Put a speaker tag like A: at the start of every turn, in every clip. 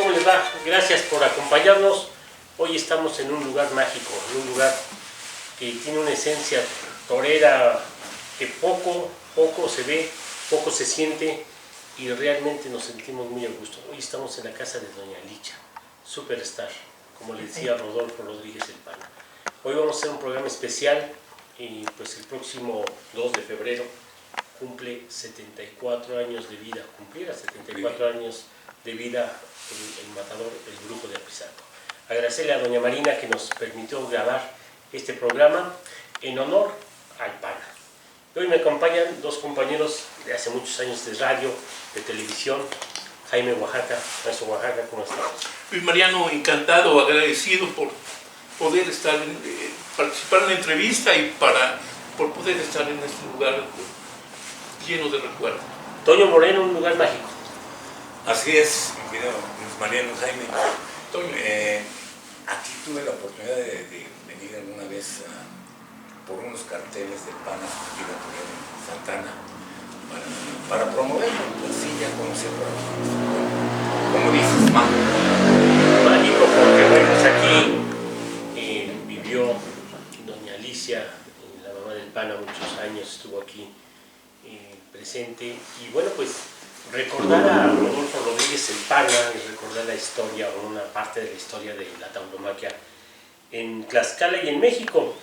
A: ¿cómo les va? Gracias por acompañarnos. Hoy estamos en un lugar mágico, en un lugar que tiene una esencia torera que poco se ve, poco se siente y realmente nos sentimos muy a gusto. Hoy estamos en la casa de Doña Licha, superstar, como le decía Rodolfo Rodríguez el Pana. Hoy vamos a hacer un programa especial y pues el próximo 2 de febrero cumple 74 años de vida, cumplirá 74 años de vida el matador, el Brujo de Apizaco. Agradecerle a Doña Marina que nos permitió grabar este programa en honor al Pana. Hoy me acompañan dos compañeros de hace muchos años de radio, de televisión. Jaime Oaxaca, maestro Oaxaca, ¿cómo estás?
B: Luis Mariano, encantado, agradecido por poder estar, participar en la entrevista y por poder estar en este lugar lleno de recuerdos.
A: Toño Moreno, un lugar mágico.
C: Así es, mi querido Luis Mariano, Jaime.
B: Toño.
C: Aquí tuve la oportunidad de venir alguna vez por unos carteles del Pana aquí en Santana para promoverlo, así ya conocer por aquí. Como dices,
A: Mágico porque bueno, pues aquí vivió doña Alicia, la mamá del Pana, muchos años estuvo aquí presente y bueno, pues recordar a Rodolfo Rodríguez el Pana y recordar la historia o una parte de la historia de la tauromaquia en Tlaxcala y en México.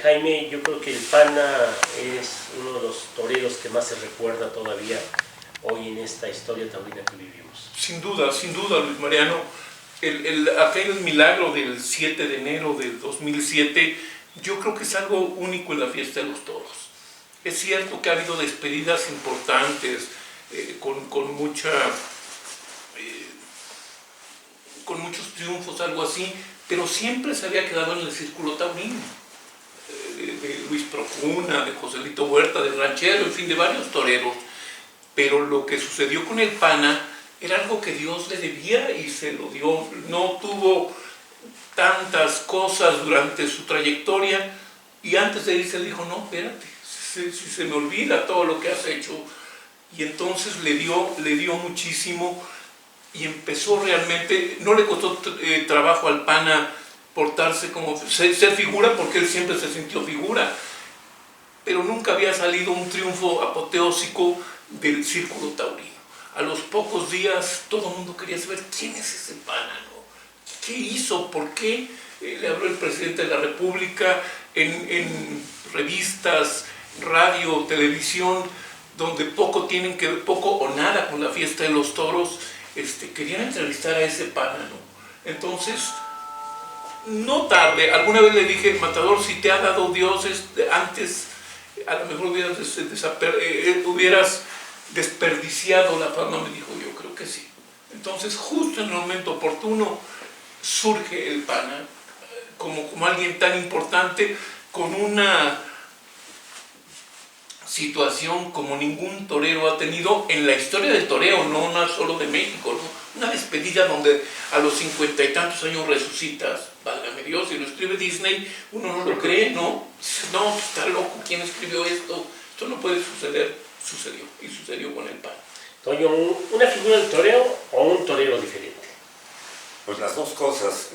A: Jaime, yo creo que el Pana es uno de los toreros que más se recuerda todavía hoy en esta historia taurina que vivimos.
B: Sin duda, Luis Mariano, aquel milagro del 7 de enero del 2007, yo creo que es algo único en la fiesta de los toros. Es cierto que ha habido despedidas importantes, con muchos triunfos, algo así, pero siempre se había quedado en el círculo taurino. De Luis Procuna, de Joselito Huerta, del Ranchero, en fin, de varios toreros. Pero lo que sucedió con el Pana era algo que Dios le debía y se lo dio. No tuvo tantas cosas durante su trayectoria y antes de irse le dijo, no, espérate, si se me olvida todo lo que has hecho. Y entonces le dio muchísimo y empezó realmente, no le costó trabajo al Pana portarse como ser figura, porque él siempre se sintió figura, pero nunca había salido un triunfo apoteósico del círculo taurino. A los pocos días todo el mundo quería saber quién es ese Pana, ¿no? ¿Qué hizo? ¿Por qué? Le habló el presidente de la República en revistas, radio, televisión, donde poco o nada con la fiesta de los toros, querían entrevistar a ese Pana, ¿no? Entonces, no tarde, alguna vez le dije, Matador, si te ha dado Dios antes, a lo mejor hubieras desperdiciado la fama. Me dijo, yo creo que sí. Entonces, justo en el momento oportuno, surge el Pana como alguien tan importante, con una situación como ningún torero ha tenido en la historia del toreo, no solo de México, ¿no? Una despedida donde a los 50 y tantos años resucitas, válgame Dios, si lo escribe Disney, uno no lo cree, ¿no? Dices, no, está loco, ¿quién escribió esto? Esto no puede suceder. Sucedió, y sucedió con el Pana.
A: Toño, ¿una figura del toreo o un torero diferente?
C: Pues las dos cosas,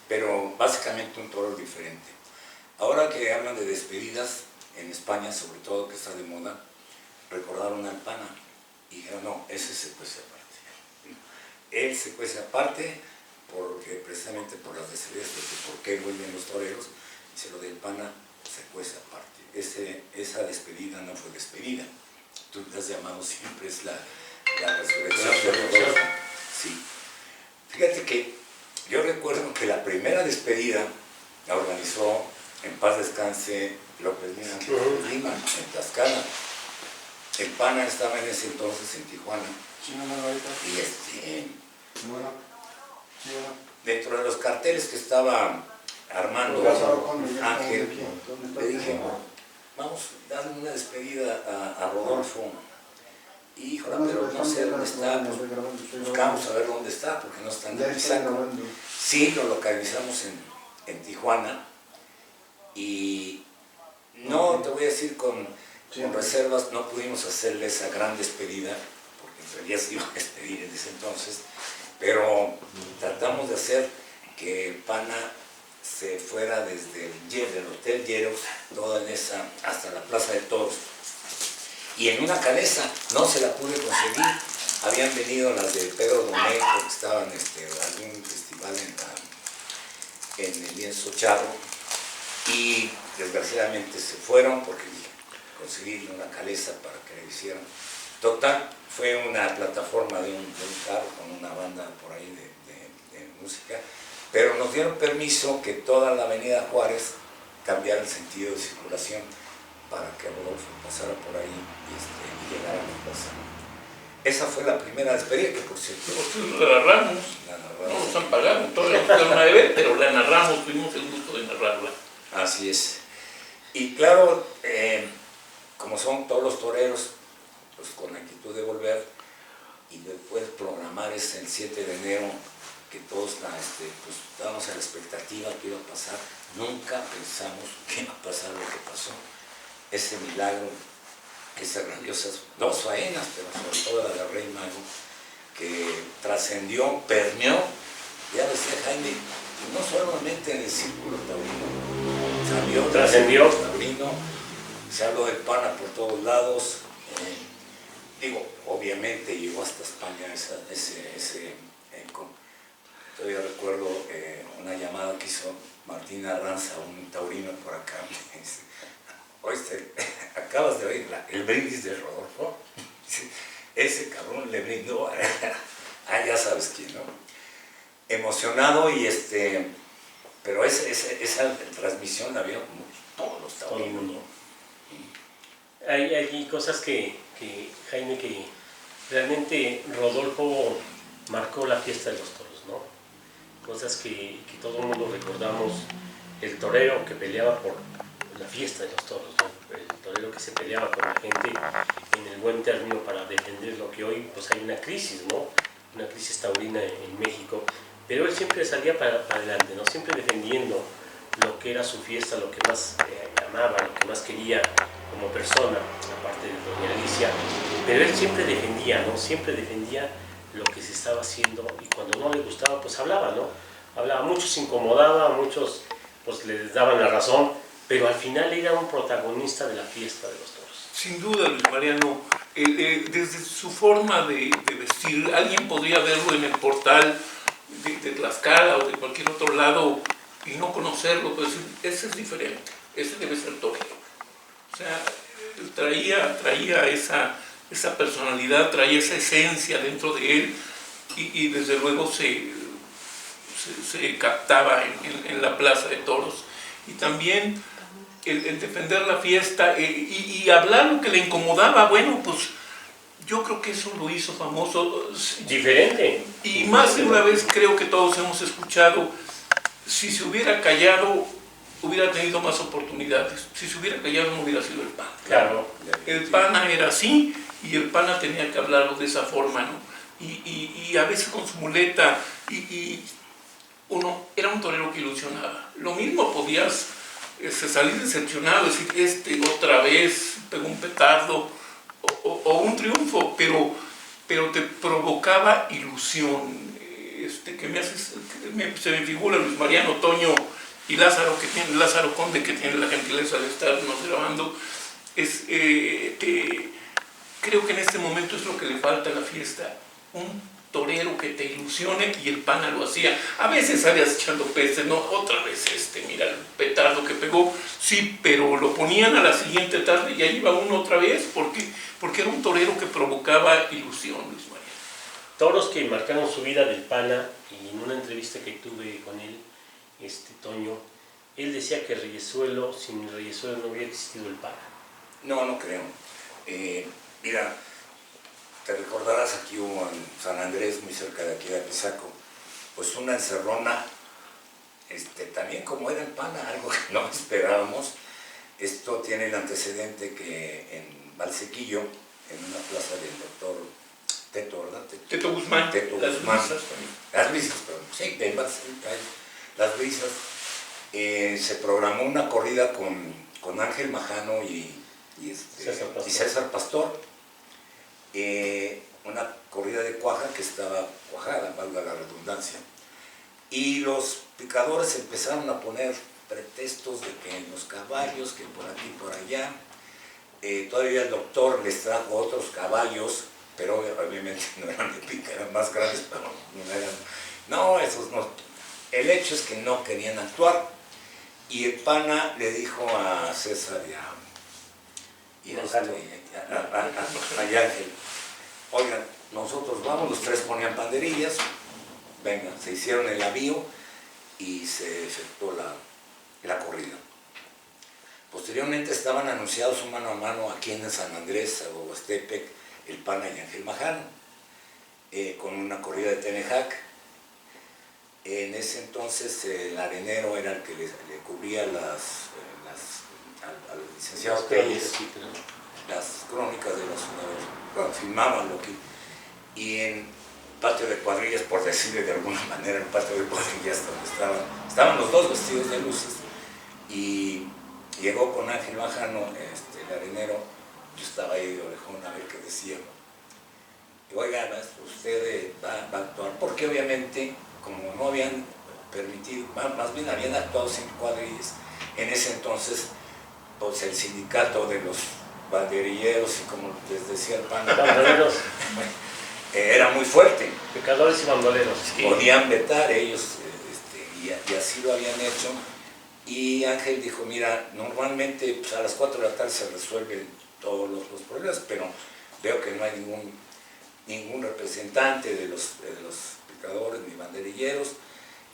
C: pero básicamente un toro diferente. Ahora que hablan de despedidas, en España sobre todo, que está de moda, recordaron al Pana y dijeron, no, ese se cuece aparte. Él se cuece aparte porque precisamente por las despedidas, de por qué vuelven los toreros, dice lo del Pana se cuece aparte. Esa despedida no fue despedida. Tú le has llamado siempre es la resurrección de Rodolfo. Sí. Fíjate que yo recuerdo que la primera despedida la organizó, en paz descanse, López Lima, en Tlaxcala. El Pana estaba en ese entonces en Tijuana. Y dentro de los carteles que estaba armando Ángel, le dije, vamos a darle una despedida a Rodolfo. Híjole, pero no sé dónde está, pues buscamos a ver dónde está, porque no está en Apizaco. Sí, lo localizamos en Tijuana, y no, te voy a decir con reservas, no pudimos hacerle esa gran despedida, porque en realidad se iba a despedir en ese entonces, pero de hacer que el PANA se fuera desde el Hotel Lleros, toda en esa, hasta la Plaza de Toros. Y en una calesa no se la pude conseguir. Habían venido las de Pedro Domé, porque estaban en algún festival en el lienzo charro, y desgraciadamente se fueron porque conseguí una calesa para que le hicieran. Total, fue una plataforma de un carro con una banda por ahí de música, pero nos dieron permiso que toda la avenida Juárez cambiara el sentido de circulación para que Rodolfo pasara por ahí y llegara a la plaza. Esa fue la primera experiencia, que por cierto...
B: Nosotros la narramos, no nos han pagado, todavía nos quedaron a ver, pero la narramos, tuvimos el gusto de narrarla.
C: Así es. Y claro, como son todos los toreros, pues con la actitud de volver, y después programar el 7 de enero, que todos pues, estábamos a la expectativa que iba a pasar. Nunca pensamos que iba a pasar lo que pasó. Ese milagro, esas grandiosas, dos faenas, pero sobre todo la de Rey Mago, que trascendió, permeó, ya decía Jaime, no solamente en el círculo taurino, salió,
A: trascendió,
C: taurino, se habló del PANA por todos lados, obviamente llegó hasta España ese eco. Todavía recuerdo una llamada que hizo Martín Arranza, un taurino por acá, me dice: oíste, acabas de oír el brindis de Rodolfo. Ese cabrón le brindó ya sabes quién, ¿no? Emocionado, y pero esa transmisión la vieron todos los taurinos.
A: Todo el mundo. Hay cosas que Jaime, que realmente Rodolfo marcó la fiesta de los toros, ¿no? Cosas que todo el mundo recordamos. El torero que peleaba por la fiesta de los toros, ¿no? El torero que se peleaba con la gente en el buen término para defender lo que hoy pues hay una crisis, ¿no? Una crisis taurina en México, pero él siempre salía para adelante, ¿no? Siempre defendiendo lo que era su fiesta, lo que más amaba, lo que más quería como persona, aparte de doña Alicia, pero él siempre defendía, ¿no? Siempre defendía lo que se estaba haciendo, y cuando no le gustaba pues hablaba, ¿no? Hablaba, muchos se incomodaba, muchos pues les daban la razón, pero al final era un protagonista de la fiesta de los toros.
B: Sin duda, Luis Mariano, desde su forma de vestir, alguien podría verlo en el portal de Tlaxcala o de cualquier otro lado y no conocerlo, pero decir, ese es diferente, ese debe ser torero. O sea, traía esa personalidad, traía esa esencia dentro de él, y desde luego se captaba en la plaza de toros. Y también el defender la fiesta y hablar lo que le incomodaba, bueno, pues yo creo que eso lo hizo famoso.
A: Diferente.
B: Y más de una vez creo que todos hemos escuchado: si se hubiera callado, hubiera tenido más oportunidades. Si se hubiera callado, no hubiera sido el PANA.
A: Claro.
B: El PANA era así, y el PANA tenía que hablarlo de esa forma, ¿no? Y a veces con su muleta, y uno era un torero que ilusionaba. Lo mismo podías salir decepcionado, decir, otra vez pegó un petardo, o un triunfo, pero te provocaba ilusión. Se me figura Luis Mariano, Toño y Lázaro Conde, que tiene la gentileza de estarnos grabando. Creo que en este momento es lo que le falta a la fiesta: un torero que te ilusione, y el PANA lo hacía. A veces salías echando pestes, ¿no? Otra vez mira el petardo que pegó, sí, pero lo ponían a la siguiente tarde y ahí iba uno otra vez, porque era un torero que provocaba ilusión, Luis María.
A: Toros que marcaron su vida del PANA, y en una entrevista que tuve con él, Toño, él decía que Reyesuelo, sin Reyesuelo no hubiera existido el PANA.
C: No creo. Mira, te recordarás, aquí hubo en San Andrés, muy cerca de aquí de Apizaco, pues una encerrona, también como era el PANA, algo que no esperábamos. Esto tiene el antecedente que en Valsequillo, en una plaza del doctor Teto, ¿verdad?
B: Teto Guzmán.
C: Las brisas también. Las brisas, perdón. Sí, en Las Brisas. Se programó una corrida con Ángel Majano y César Pastor. Una corrida de cuaja que estaba cuajada, valga la redundancia. Y los picadores empezaron a poner pretextos de que los caballos, que por aquí, por allá. Todavía el doctor les trajo otros caballos, pero obviamente no eran de pica, eran más grandes, pero no eran... No, esos no. El hecho es que no querían actuar. Y el pana le dijo a César y a Ángel, oigan, nosotros vamos, los tres ponían banderillas, venga, se hicieron el avío y se efectuó la corrida. Posteriormente estaban anunciados un mano a mano aquí en San Andrés, o Huastepec, el pana y Ángel Majano, con una corrida de Tenejac. En ese entonces el arenero era el que le cubría al licenciado Telles, las crónicas de los fundadores. Bueno, filmaban lo que... Y en patio de cuadrillas, por decirle de alguna manera, el patio de cuadrillas donde estaban los dos vestidos de luces, y llegó con Ángel Majano, el arenero. Yo estaba ahí de orejón a ver qué decía. Y, oiga, usted va a actuar, porque obviamente, como no habían permitido, más bien habían actuado sin cuadrillas, en ese entonces, pues el sindicato de los banderilleros, y como les decía el pan,
A: bandoleros,
C: era muy fuerte.
A: pecadores y bandoleros.
C: Podían vetar ellos, y así lo habían hecho. Y Ángel dijo, mira, normalmente pues, a las 4 de la tarde se resuelven todos los problemas, pero veo que no hay ningún representante de los picadores ni banderilleros,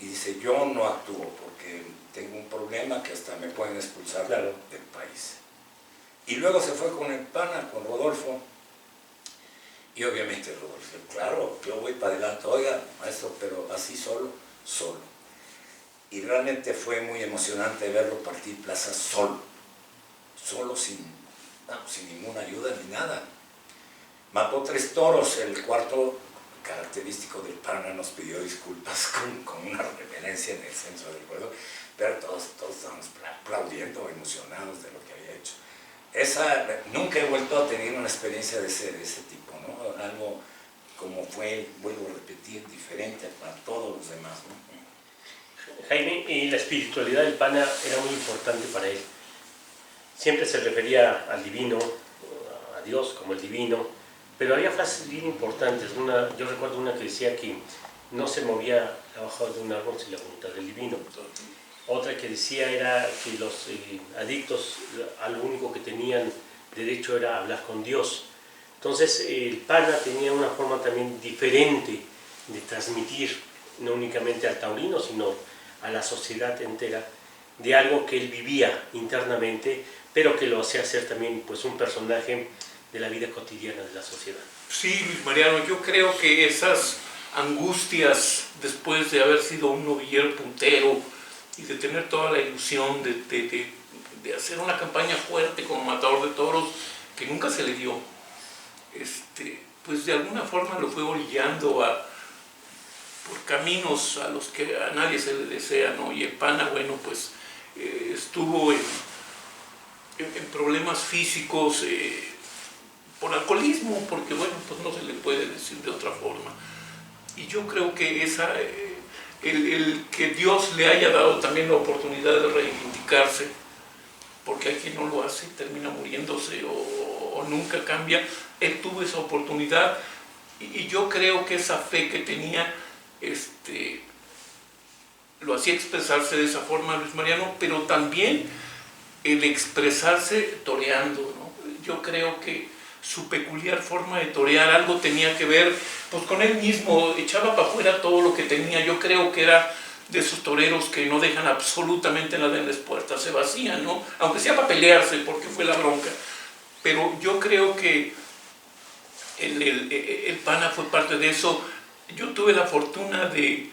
C: y dice, yo no actúo porque tengo un problema que hasta me pueden expulsar del país. Y luego se fue con el pana, con Rodolfo, y obviamente Rodolfo, claro, yo voy para adelante, oiga, maestro, pero así solo. Y realmente fue muy emocionante verlo partir plaza solo, sin ninguna ayuda ni nada. Mató 3 toros, el cuarto, característico del pana, nos pidió disculpas con una reverencia en el centro del ruedo, pero todos estábamos aplaudiendo, emocionados de lo que había hecho. Nunca he vuelto a tener una experiencia de ese tipo, ¿no? Algo como fue, vuelvo a repetir, diferente para todos los demás, ¿no?
A: Jaime, y la espiritualidad del pana era muy importante para él. Siempre se refería al divino, a Dios como el divino, pero había frases bien importantes. Yo recuerdo una que decía que no se movía abajo de un árbol sin la voluntad del divino. Otra que decía era que los adictos a lo único que tenían derecho era hablar con Dios. Entonces el pana tenía una forma también diferente de transmitir, no únicamente al taurino, sino a la sociedad entera, de algo que él vivía internamente, pero que lo hacía ser también pues, un personaje de la vida cotidiana de la sociedad.
B: Sí, Luis Mariano, yo creo que esas angustias después de haber sido un novillero puntero y de tener toda la ilusión de hacer una campaña fuerte como matador de toros, que nunca se le dio, pues de alguna forma lo fue orillando por caminos a los que a nadie se le desea, ¿no? Y el pana, bueno, pues estuvo en problemas físicos por alcoholismo, porque bueno, pues no se le puede decir de otra forma. Y yo creo que el que Dios le haya dado también la oportunidad de reivindicarse, porque hay quien no lo hace, termina muriéndose o nunca cambia, él tuvo esa oportunidad, y yo creo que esa fe que tenía lo hacía expresarse de esa forma, Luis Mariano, pero también el expresarse toreando, ¿no? Yo creo que su peculiar forma de torear algo tenía que ver pues con él mismo, echaba para afuera todo lo que tenía. Yo creo que era de esos toreros que no dejan absolutamente nada en las puertas, se vacían, ¿no? Aunque sea para pelearse, porque fue la bronca. Pero yo creo que el pana fue parte de eso. Yo tuve la fortuna de,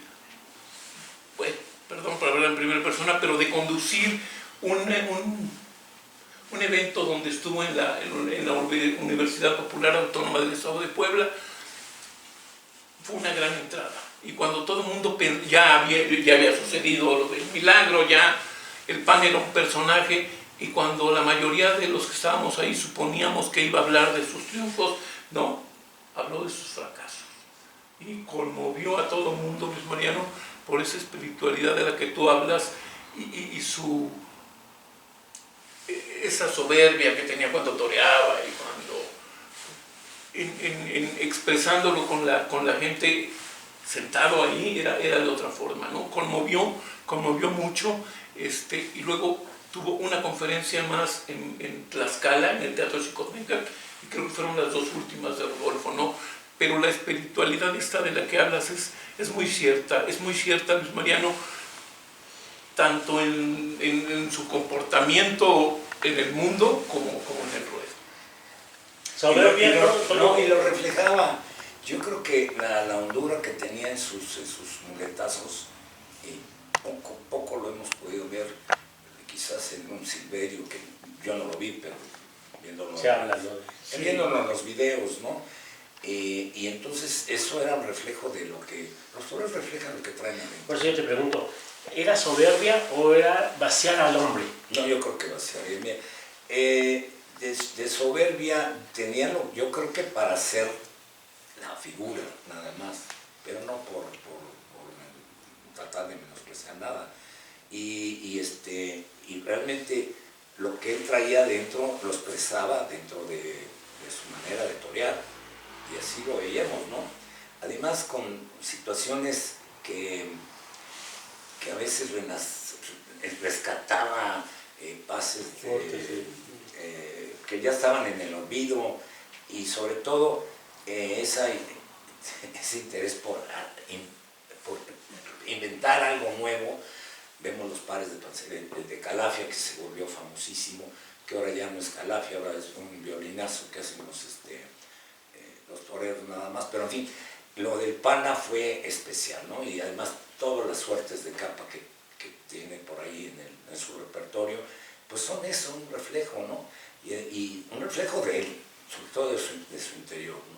B: bueno, perdón por hablar en primera persona, pero de conducir un evento donde estuvo en la Universidad Popular Autónoma del Estado de Puebla. Fue una gran entrada. Y cuando todo el mundo ya había sucedido lo del milagro, ya el pan era un personaje, y cuando la mayoría de los que estábamos ahí suponíamos que iba a hablar de sus triunfos, no, habló de sus fracasos. Y conmovió a todo el mundo, Luis Mariano, por esa espiritualidad de la que tú hablas y esa soberbia que tenía cuando toreaba y cuando expresándolo con la gente sentado ahí era de otra forma, ¿no? Conmovió mucho, y luego tuvo una conferencia más en Tlaxcala, en el Teatro Xicotenca, y creo que fueron las 2 últimas de Rodolfo, ¿no? Pero la espiritualidad esta de la que hablas es muy cierta, Luis Mariano, tanto en su comportamiento en el mundo como en el ruedo.
C: Y lo reflejaba. Yo creo que la hondura que tenía en sus muletazos, poco lo hemos podido ver, quizás en un Silverio, que yo no lo vi, pero viéndolo en los videos, ¿no? Y entonces eso era un reflejo de lo que los toros reflejan, lo que traen adentro.
A: Por eso yo te pregunto, ¿era soberbia o era vaciar al hombre?
C: No, yo creo que vaciar. De soberbia tenían, yo creo que para hacer la figura, nada más, pero no por tratar de menospreciar nada. Y realmente lo que él traía adentro lo expresaba dentro de su manera de torear, y así lo veíamos, ¿no? Además con situaciones que a veces rescataba pases que ya estaban en el olvido, y sobre todo ese interés por inventar algo nuevo. Vemos los pares el de Calafia, que se volvió famosísimo, que ahora ya no es Calafia, ahora es un violinazo que hacen los toreros nada más, pero en fin, lo del Pana fue especial, ¿no? Y además todas las suertes de capa que tiene por ahí en su repertorio, pues son eso, un reflejo, ¿no? Y un reflejo de él, sobre todo de su interior, ¿no?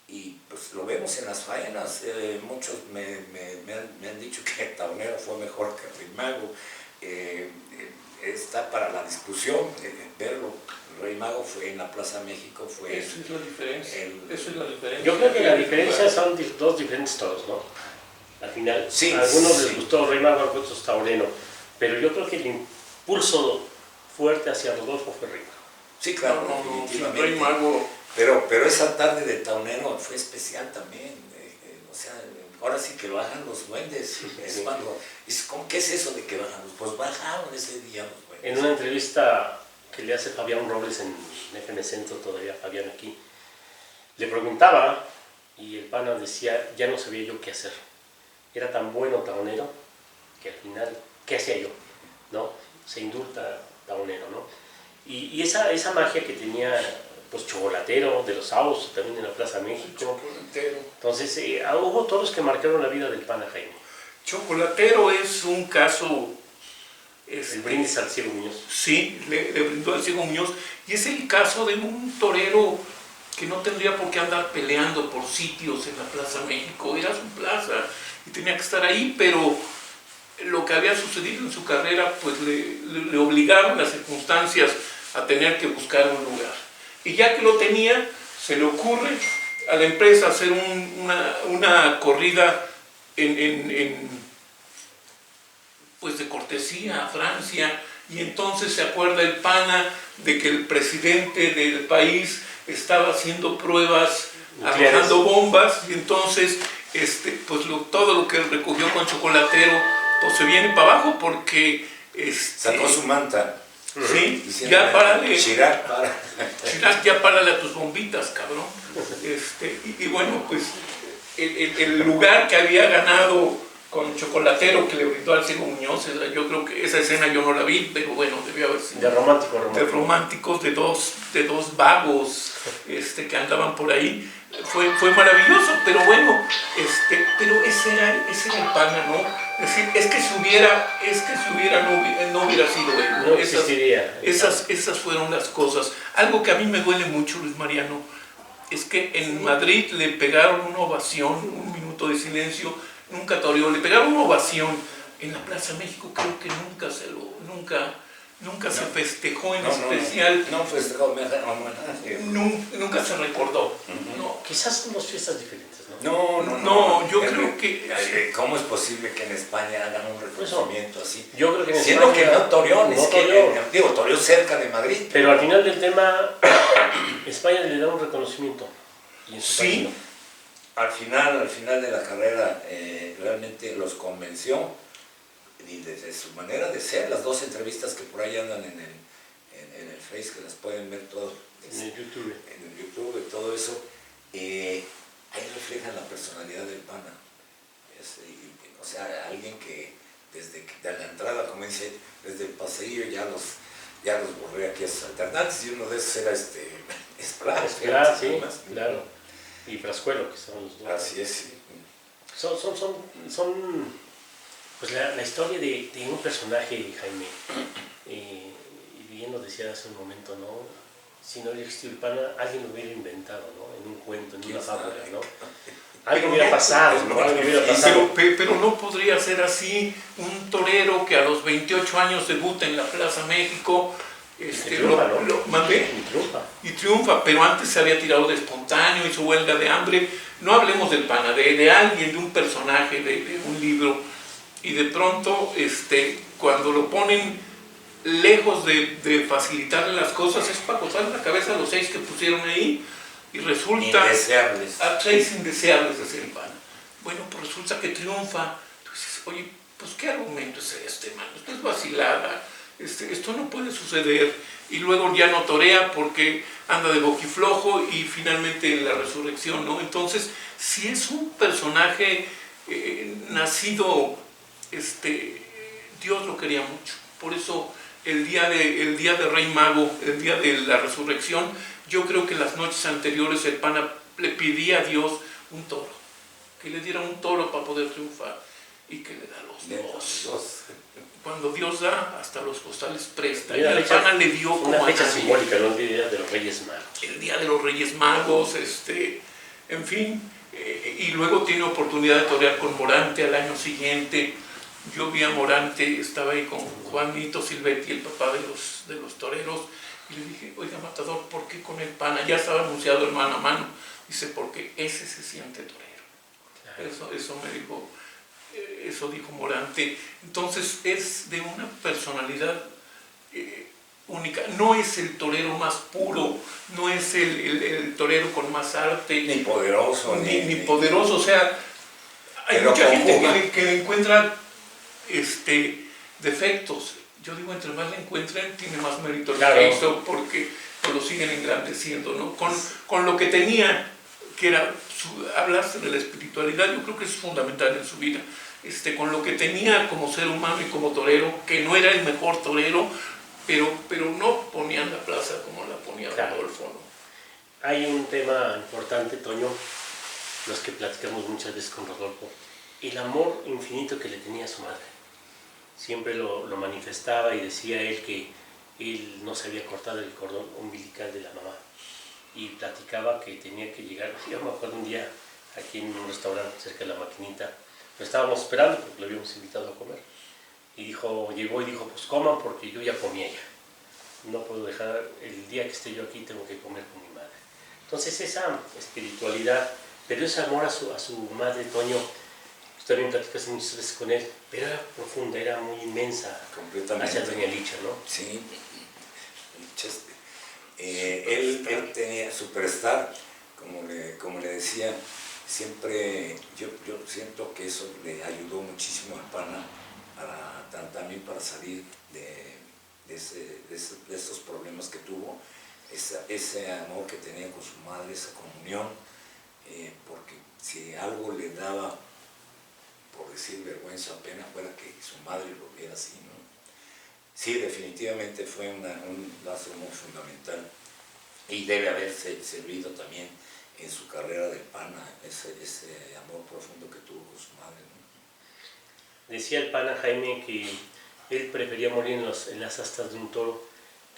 C: Y pues lo vemos en las faenas. Muchos me han dicho que Taunero fue mejor que Rey Mago. Está para la discusión verlo. Rey Mago fue en la Plaza México.
B: Eso es la diferencia.
A: Yo creo que la diferencia son dos diferentes toros, ¿no? Al final,
C: sí,
A: a algunos les gustó Rey Mago, a otros Taureno, pero yo creo que el impulso fuerte hacia Rodolfo fue Rey Mago.
C: Sí, claro,
B: definitivamente. Rey Mago.
C: Pero esa tarde de Taunero fue especial también. O sea, ahora sí que bajan los duendes. Es cuando, ¿qué es eso de que bajan? Pues bajaron ese día los duendes.
A: En una entrevista que le hace Fabián Robles en FM Centro, todavía Fabián aquí, le preguntaba, y el pana decía, ya no sabía yo qué hacer. Era tan bueno Taunero que al final, ¿qué hacía yo? ¿No? Se indulta Taunero, ¿no? Y esa magia que tenía, pues, Chocolatero, de los Saos, también en la Plaza México.
B: Chocolatero.
A: Entonces, hubo toros que marcaron la vida del pana Jaime.
B: Chocolatero es un caso...
A: el brindis al Ciego Muñoz.
B: Sí, le brindó al Ciego Muñoz. Y es el caso de un torero que no tendría por qué andar peleando por sitios en la Plaza México. Era su plaza y tenía que estar ahí, pero lo que había sucedido en su carrera, pues le obligaron las circunstancias a tener que buscar un lugar. Y ya que lo tenía, se le ocurre a la empresa hacer una corrida pues de cortesía a Francia, y entonces se acuerda el pana de que el presidente del país estaba haciendo pruebas, arrojando bombas, y entonces pues todo lo que recogió con Chocolatero pues se viene para abajo porque
C: sacó su manta.
B: Sí, ya párale.
C: Chirac,
B: ya párale a tus bombitas, cabrón. Y bueno, pues el lugar que había ganado con Chocolatero, que le brindó al Ciego Muñoz, yo creo que esa escena yo no la vi, pero bueno, debió haber sido.
A: De románticos.
B: De románticos, de dos vagos que andaban por ahí. Fue maravilloso, pero bueno, pero ese era el pana, ¿no? Es decir, es que si hubiera no hubiera sido él.
A: No existiría.
B: Esas fueron las cosas. Algo que a mí me duele mucho, Luis Mariano, es que en Madrid le pegaron una ovación, un minuto de silencio, nunca toreó, le pegaron una ovación. En la Plaza México creo que nunca se festejó en especial.
C: No festejó,
B: nunca se recordó.
A: No, quizás son dos fiestas diferentes, ¿no?
C: No,
B: yo creo
C: ¿Cómo es posible que en España hagan un reconocimiento así?
A: Yo creo que en
C: Siendo
A: España,
C: que no toreó,
A: no toreó.
C: digo, toreó cerca de Madrid.
A: Pero al final del tema, España le da un reconocimiento. Y en su país
C: Sí,
A: no.
C: al final de la carrera realmente los convenció, y desde su manera de ser, las dos entrevistas que por ahí andan en el Face, que las pueden ver todo,
A: En el YouTube.
C: en el YouTube y todo eso, ahí reflejan la personalidad del pana. O sea, alguien que desde la entrada, como dice, desde el paseillo ya los borré aquí a sus alternantes, y uno de esos era Esplá,
A: Claro, sí, claro. Y Frascuelo, que son los dos.
C: Así es, sí.
A: Son pues la historia de un personaje, Jaime. Y bien lo decía hace un momento, ¿no? Si no hubiera existido el pana, alguien lo hubiera inventado, ¿no? En un cuento, en una fábula, ¿no? Algo hubiera pasado, ¿no? Algo hubiera pasado.
B: Pero no podría ser así un torero que a los 28 años debuta en la Plaza México,
A: triunfa, ¿no?
B: ¿Mandé? Y triunfa, pero antes se había tirado de espontáneo, hizo huelga de hambre. No hablemos del pana, de alguien, de un personaje, de un libro. Y de pronto, cuando lo ponen lejos de facilitarle las cosas, es para cortarle la cabeza a los 6 que pusieron ahí, y resulta...
C: Indeseables.
B: A 6 indeseables, decía el pana. Bueno, pues resulta que triunfa. Tú dices, oye, pues ¿qué argumento es mano? Esto es vacilada, esto no puede suceder. Y luego ya no torea porque anda de boquiflojo, y finalmente en la resurrección, ¿no? Entonces, si es un personaje nacido, Dios lo quería mucho. Por eso el día de Rey Mago, el día de la resurrección, yo creo que las noches anteriores el pana le pedía a Dios un toro, que le diera un toro para poder triunfar, y que le da los dos. Cuando Dios da, hasta los costales presta. Y el pana le dio como
A: una fecha simbólica, ¿no? El día de los Reyes Magos.
B: El día de los Reyes Magos, en fin, y luego tiene oportunidad de torear con Morante al año siguiente. Yo vi a Morante, estaba ahí con Juanito Silvetti, el papá de los toreros, y le dije, oiga, matador, ¿por qué con el pana? Ya estaba anunciado el mano a mano. Dice, porque ese se siente torero. Claro. Eso me dijo, eso dijo Morante. Entonces es de una personalidad única. No es el torero más puro, no es el torero con más arte.
C: Ni poderoso.
B: Ni poderoso, o sea, hay mucha gente que le encuentra defectos. Yo digo, entre más le encuentren, tiene más mérito
A: claro.
B: Lo que hizo, porque lo siguen engrandeciendo, ¿no? Con lo que tenía, que era hablarse de la espiritualidad, yo creo que es fundamental en su vida. Con lo que tenía como ser humano y como torero, que no era el mejor torero, pero no ponían la plaza como la ponía Rodolfo, ¿no?
A: Hay un tema importante, Toño, los que platicamos muchas veces con Rodolfo, el amor infinito que le tenía a su madre. Siempre lo manifestaba, y decía él que él no se había cortado el cordón umbilical de la mamá, y platicaba que tenía que llegar. Yo me acuerdo un día aquí en un restaurante cerca de La Maquinita, lo estábamos esperando porque lo habíamos invitado a comer, y llegó y dijo, pues coman porque yo ya comí allá, no puedo dejar, el día que esté yo aquí tengo que comer con mi madre. Entonces esa espiritualidad, pero ese amor a su madre, Toño, usted también platicaste muchas veces con él, pero era profunda, era muy inmensa hacia doña Licha, ¿no?
C: Sí, él tenía superstar, como le decía, siempre yo siento que eso le ayudó muchísimo al pana también para salir de esos problemas que tuvo, ese amor que tenía con su madre, esa comunión, porque si algo le daba, por decir vergüenza o pena, fuera que su madre lo viera así, ¿no? Sí, definitivamente fue un lazo muy fundamental, y debe haberse servido también en su carrera de pana, ese amor profundo que tuvo con su madre, ¿no?
A: Decía el pana, Jaime, que él prefería morir en las astas de un toro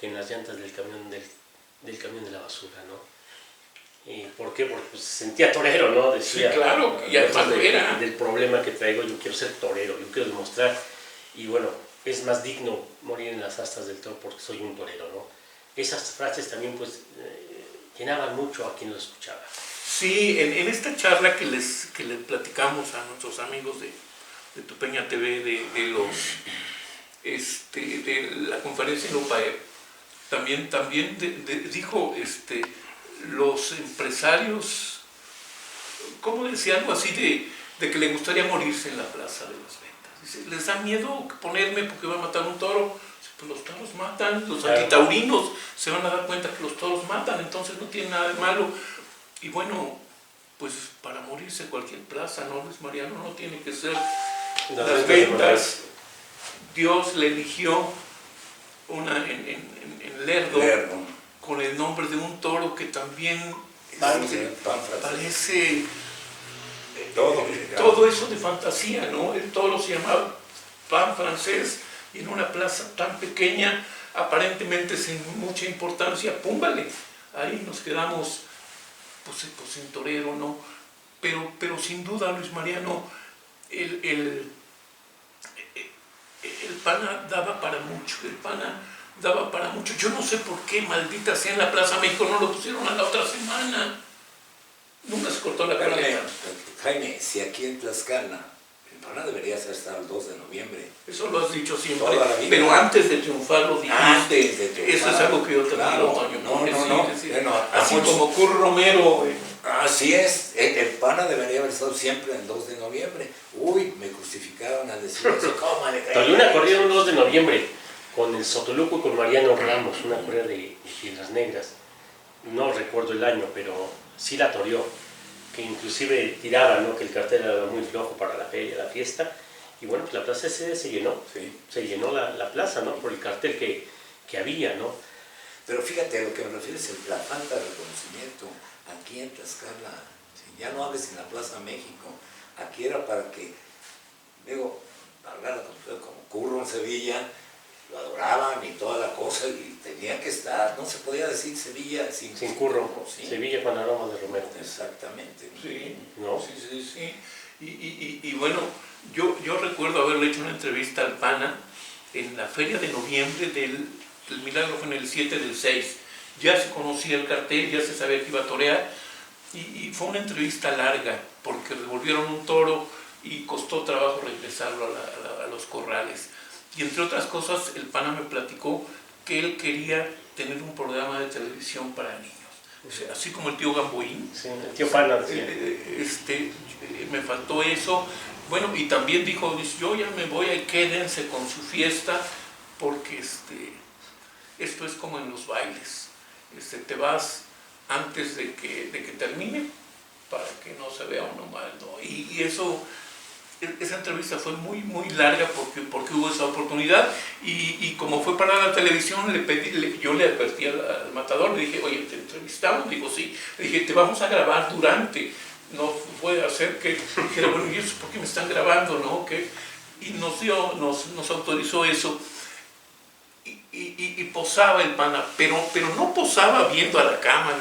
A: que en las llantas del camión de la basura, ¿no? ¿Por qué? Porque pues, se sentía torero, ¿no? Decía,
B: sí, claro, y además
A: del problema que traigo, yo quiero ser torero, yo quiero demostrar, y bueno, es más digno morir en las astas del toro porque soy un torero, ¿no? Esas frases también pues llenaban mucho a quien lo escuchaba.
B: Sí, en esta charla que les platicamos a nuestros amigos de Tupeña TV, de la conferencia en OPAEP, también dijo los empresarios, ¿cómo decía? Algo así de que le gustaría morirse en la Plaza de las Ventas. Dice, ¿les da miedo ponerme porque va a matar un toro? Pues los toros matan, los antitaurinos se van a dar cuenta que los toros matan, entonces no tiene nada de malo. Y bueno, pues para morirse cualquier plaza, ¿no, Luis Mariano? No tiene que ser las Ventas. Dios le eligió una en Lerdo, con el nombre de un toro que también parece todo eso de fantasía, ¿no? El toro se llamaba pan francés y en una plaza tan pequeña, aparentemente sin mucha importancia, púmbale, ahí nos quedamos pues sin torero, ¿no? Pero sin duda, Luis Mariano, el PANA daba para mucho, el PANA daba para mucho. Yo no sé por qué, maldita sea, en la Plaza México no lo pusieron a la otra semana. Nunca se cortó la carrera.
C: Jaime, si aquí en Tlaxcala, el PANA debería ser hasta el 2 de noviembre.
B: Eso lo has dicho siempre, pero antes de triunfar lo dijiste.
C: Antes de triunfar.
B: Eso es algo que yo te digo, Toño.
C: No.
B: Así como Curro Romero.
C: Así es, el PANA debería haber estado siempre el 2 de noviembre. Uy, me crucificaron al decir eso. ¿Cómo le cae?
A: Todavía una corrida el 2 de noviembre con el Sotoluco y con Mariano Ramos, una corrida de Piedras Negras. No recuerdo el año, pero sí la toreó, que inclusive tiraba, ¿no? Que el cartel era muy flojo para la feria, la fiesta. Y bueno, pues la plaza se llenó,
C: sí. Se
A: llenó la plaza, ¿no? Por el cartel que había, ¿no?
C: Pero fíjate, a lo que me refiero es la falta de reconocimiento. Aquí en Tlaxcala, si ya no hables en la Plaza México, aquí era para que, digo, hablar como Curro en Sevilla, lo adoraban y toda la cosa, y tenía que estar, no se podía decir Sevilla sin
A: Curro,
C: ¿sí?
A: Sevilla con aroma de Romero.
C: Exactamente.
B: Sí,
A: ¿no?
B: Sí. Y bueno, yo recuerdo haberle hecho una entrevista al PANA en la feria de noviembre del Milagro, fue en el 7 del 6. Ya se conocía el cartel, ya se sabía que iba a torear, y fue una entrevista larga, porque devolvieron un toro y costó trabajo regresarlo a los corrales. Y entre otras cosas, el PANA me platicó que él quería tener un programa de televisión para niños. O sea, así como el tío Gamboín.
A: Sí, el tío PANA decía.
B: Me faltó eso. Bueno, y también dijo, yo ya me voy, quédense con su fiesta, porque esto es como en los bailes. Te vas antes de que termine para que no se vea uno mal, ¿no? Y esa entrevista fue muy larga porque hubo esa oportunidad, y como fue para la televisión, yo le advertí al matador, le dije, oye, ¿te entrevistamos? Digo, sí. Le dije, te vamos a grabar durante, no puede hacer que dijera, bueno, ¿y eso por qué me están grabando, no? Y nos autorizó eso. Y posaba el PANA, pero no posaba viendo a la cámara,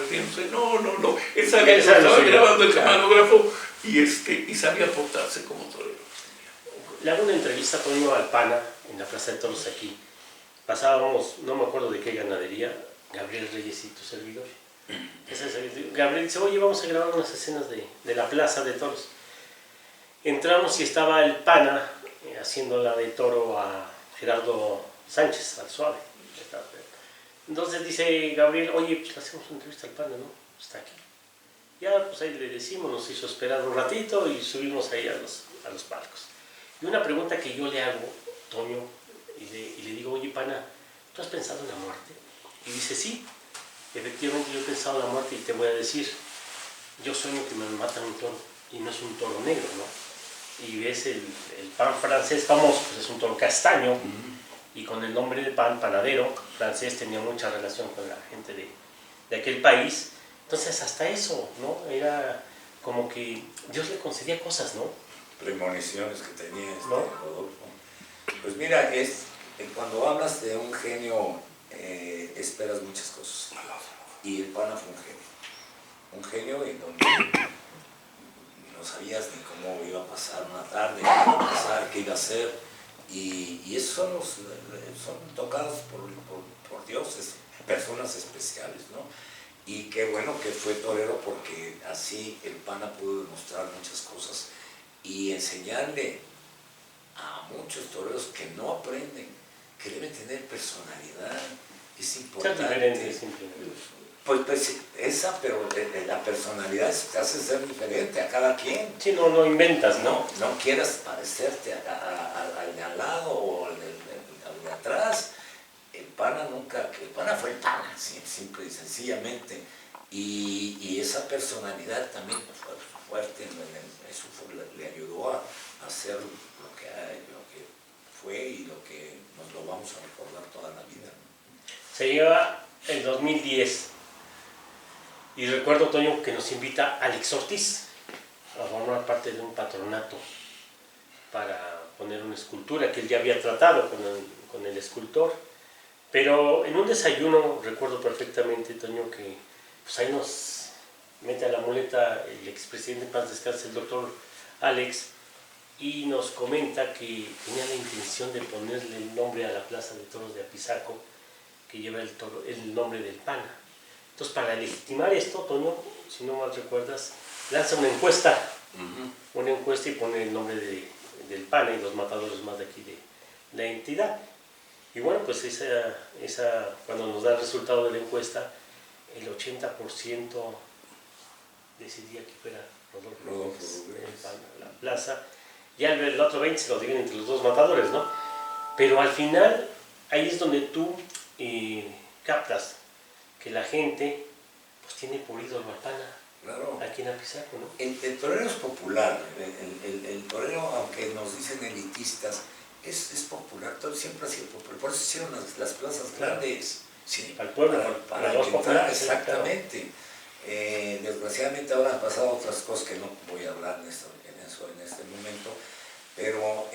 B: no, él sabía que estaba grabando el camarógrafo y sabía portarse como torero.
A: Le hago una entrevista con al PANA en la Plaza de Toros aquí. Pasábamos, no me acuerdo de qué ganadería, Gabriel Reyes y tu servidor. Gabriel dice, oye, vamos a grabar unas escenas de la Plaza de Toros. Entramos y estaba el PANA haciendo la de toro a Gerardo Sánchez, al suave. Entonces dice Gabriel, oye, pues le hacemos una entrevista al PANA, ¿no? Está aquí. Ya, pues ahí le decimos, nos hizo esperar un ratito y subimos ahí a los palcos. Y una pregunta que yo le hago, Toño, y le digo, oye, PANA, ¿tú has pensado en la muerte? Y dice, sí, efectivamente yo he pensado en la muerte, y te voy a decir, yo sueño que me matan un toro, y no es un toro negro, ¿no? Y ves el pan francés famoso, pues es un toro castaño, y con el nombre de panadero francés tenía mucha relación con la gente de aquel país. Entonces hasta eso, ¿no? Era como que Dios le concedía cosas, ¿no?
C: Premoniciones que tenía
A: ¿no?
C: Rodolfo. Pues mira, cuando hablas de un genio, esperas muchas cosas. Y el PANA fue un genio en donde no sabías ni cómo iba a pasar una tarde, qué iba a pasar, qué iba a hacer. Y esos son tocados por dioses, personas especiales, ¿no? Y qué bueno que fue torero, porque así el pana pudo demostrar muchas cosas y enseñarle a muchos toreros que no aprenden, que deben tener personalidad. Es importante.
A: Ser diferente, simplemente.
C: Pues esa, pero la personalidad te hace ser diferente a cada quien.
A: Sí, no inventas, ¿no?
C: No quieras parecerte al de al lado o al de atrás. El pana fue el pana, simple y sencillamente. Y esa personalidad también fue fuerte, eso le ayudó a hacer lo que fue y lo que nos lo vamos a recordar toda la vida.
A: Se lleva el 2010 y recuerdo, Toño, que nos invita Alex Ortiz a formar parte de un patronato para poner una escultura que él ya había tratado con el escultor, pero en un desayuno recuerdo perfectamente, Toño, que pues ahí nos mete a la muleta el expresidente en paz descanse, el doctor Alex, y nos comenta que tenía la intención de ponerle el nombre a la Plaza de Toros de Apizaco, que lleva el nombre del pana. Entonces, para legitimar esto, Toño, si no mal recuerdas, lanza una encuesta, y pone el nombre del pana y los matadores más de aquí de la entidad. Y bueno, pues cuando nos da el resultado de la encuesta, el 80% decidía que fuera Rodolfo López, el pana, la plaza. Ya el otro 20% se lo dividen entre los dos matadores, ¿no? Pero al final, ahí es donde tú captas que la gente pues tiene por ídolo al pana.
C: Claro.
A: Aquí en Apizaco, ¿no?
C: El torero es popular, el torero, aunque nos dicen elitistas, es popular, siempre ha sido popular. Por eso hicieron las plazas grandes. Sí,
A: al pueblo,
C: para
A: los populares.
C: Exactamente. Desgraciadamente ahora han pasado otras cosas que no voy a hablar en este momento, pero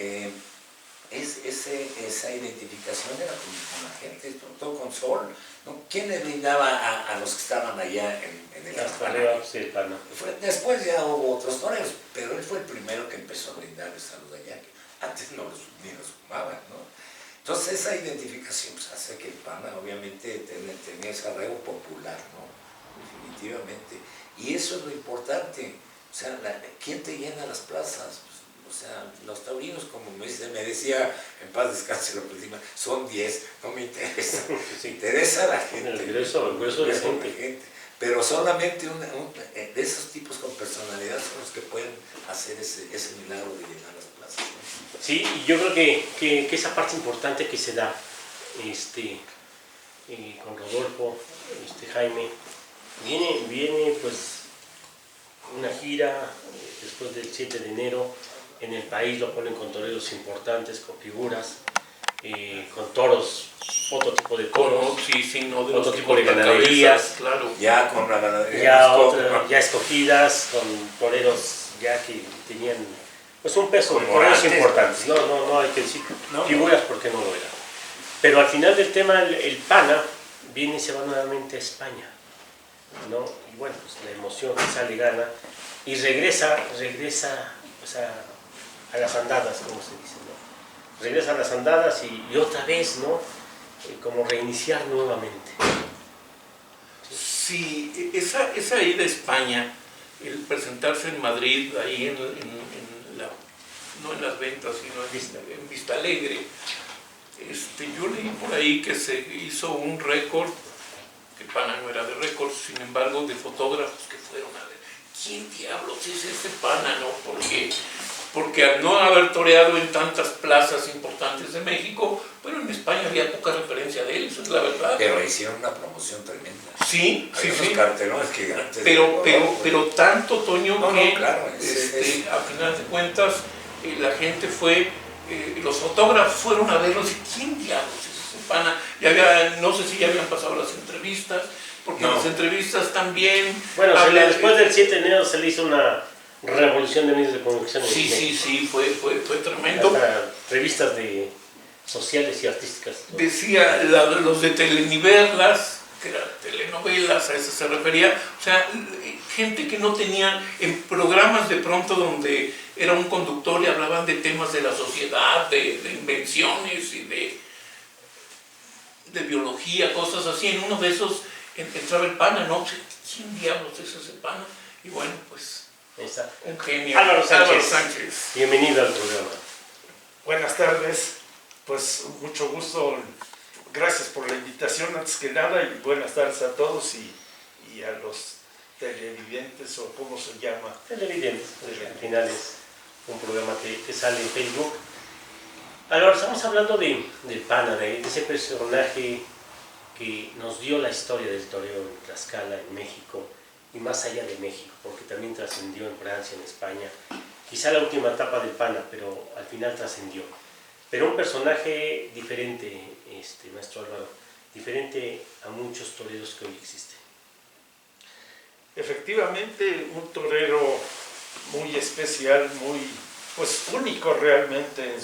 C: esa identificación era con la gente, sobre todo con Sol, ¿no? ¿Quién le brindaba a los que estaban allá en el
A: Campanario? Sí, el pana.
C: Después ya hubo otros toreros, pero él fue el primero que empezó a brindarles a los de allá, que antes ni los sumaban, ¿no? Entonces esa identificación pues, hace que el pana obviamente tenía ese arraigo popular, ¿no? Definitivamente. Y eso es lo importante. O sea, ¿quién te llena las plazas? O sea, los taurinos, como me decía en paz descanse López Lima, son 10, no me interesa.
A: Sí.
C: Interesa a la gente.
A: El grueso de la gente.
C: Pero solamente de esos tipos con personalidad son los que pueden hacer ese milagro de llenar las plazas, ¿no?
A: Sí, y yo creo que esa parte importante que se da con Rodolfo, Jaime, viene pues una gira después del 7 de enero en el país, lo ponen con toreros importantes, con figuras, con toros, otro tipo de toros, otro tipo de ganaderías,
B: claro.
C: Ya con la ganadería
A: ya escogidas, con toreros ya que tenían pues un peso de
C: como
A: toreros
C: antes,
A: importantes,
C: sí.
A: no hay que decir figuras porque no lo eran. Pero al final del tema el pana viene y se va nuevamente a España, ¿no? Y bueno, pues la emoción quizá le gana y regresa pues, a las andadas, como se dice, ¿no? Regresa a las andadas y otra vez, ¿no? Como reiniciar nuevamente.
B: Sí, esa ida a España, el presentarse en Madrid, ahí no en las ventas, sino en Vista Alegre, yo leí por ahí que se hizo un récord, que el pana no era de récord, sin embargo, de fotógrafos que fueron a ver, ¿quién diablos es ese pana, no? Porque al no haber toreado en tantas plazas importantes de México, pero en España había poca referencia de él, eso es la verdad.
C: Pero hicieron una promoción tremenda.
B: Sí,
C: Hay
B: sí,
C: unos
B: sí.
C: cartelones gigantes.
B: Pero tanto, Toño, que
C: claro,
B: a final de cuentas la gente fue, los fotógrafos fueron a verlos y ¿quién diablos es ese pana? No sé si ya habían pasado las entrevistas, porque las entrevistas también...
A: Bueno, después del 7 de enero se le hizo una revolución de medios de comunicación.
B: Sí, fue tremendo.
A: Hasta revistas sociales y artísticas.
B: Decía los de Telenivelas, que eran telenovelas, a eso se refería, o sea, gente que no tenía en programas de pronto donde era un conductor y hablaban de temas de la sociedad, de invenciones y de biología, cosas así. En uno de esos entraba el pana, no sé quién diablos es ese pana, y bueno, pues
A: Ahí está.
B: un genio.
A: Álvaro Sánchez.
B: Sánchez.
A: Bienvenido al programa.
D: Buenas tardes, pues mucho gusto, gracias por la invitación antes que nada y buenas tardes a todos y a los televidentes o cómo se llama.
A: Televidentes, pues, al final es un programa que sale en Facebook. Ahora estamos hablando del pana, de ese personaje que nos dio la historia del toreo en Tlaxcala, en México y más allá de México, porque también trascendió en Francia, en España. Quizá la última etapa del pana, pero al final trascendió. Pero un personaje diferente, maestro Álvaro, diferente a muchos toreros que hoy existen.
D: Efectivamente, un torero muy especial, muy pues único realmente en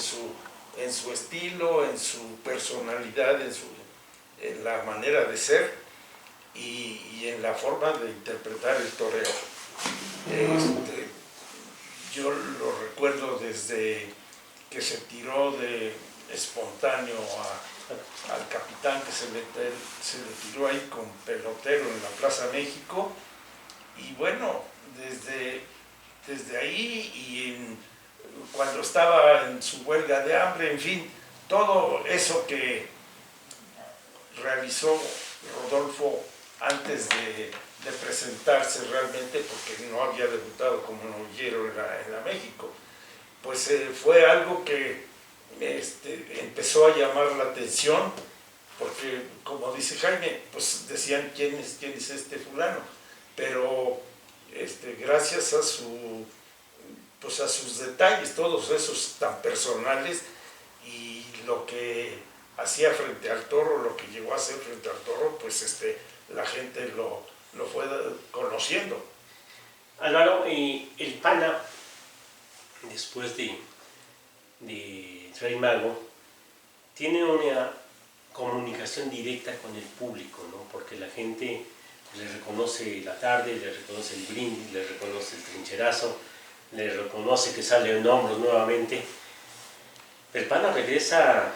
D: su estilo, en su personalidad, en la manera de ser y en la forma de interpretar el toreo. Yo lo recuerdo desde que se tiró de espontáneo al capitán que se le tiró ahí con pelotero en la Plaza México, y bueno, desde ahí cuando estaba en su huelga de hambre, en fin, todo eso que realizó Rodolfo antes de presentarse realmente, porque no había debutado como novillero en la México, pues fue algo que empezó a llamar la atención, porque como dice Jaime, pues decían quién es este fulano, pero gracias a sus detalles, todos esos tan personales, y lo que hacía frente al toro, lo que llegó a hacer frente al toro, pues la gente lo fue conociendo.
A: Álvaro, el pana, después de Rey Mago, tiene una comunicación directa con el público, ¿no? Porque la gente le reconoce la tarde, le reconoce el brindis, le reconoce el trincherazo, le reconoce que sale en hombros nuevamente. El pana regresa,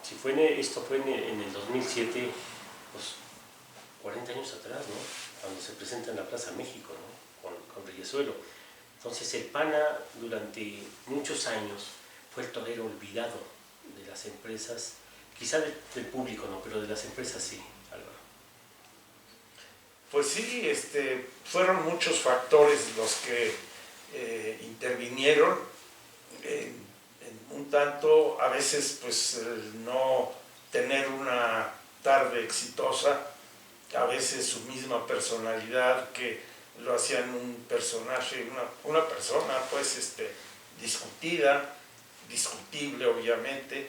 A: esto fue en el 2007, pues 40 años atrás, ¿no? Cuando se presenta en la Plaza México, ¿no? Con Reyesuelo. Entonces el pana durante muchos años fue el torero olvidado de las empresas, quizá del público no, pero de las empresas sí, Álvaro.
D: Pues sí, fueron muchos factores los que intervinieron en un tanto, a veces pues no tener una tarde exitosa, a veces su misma personalidad que lo hacían un personaje, una persona pues discutible obviamente,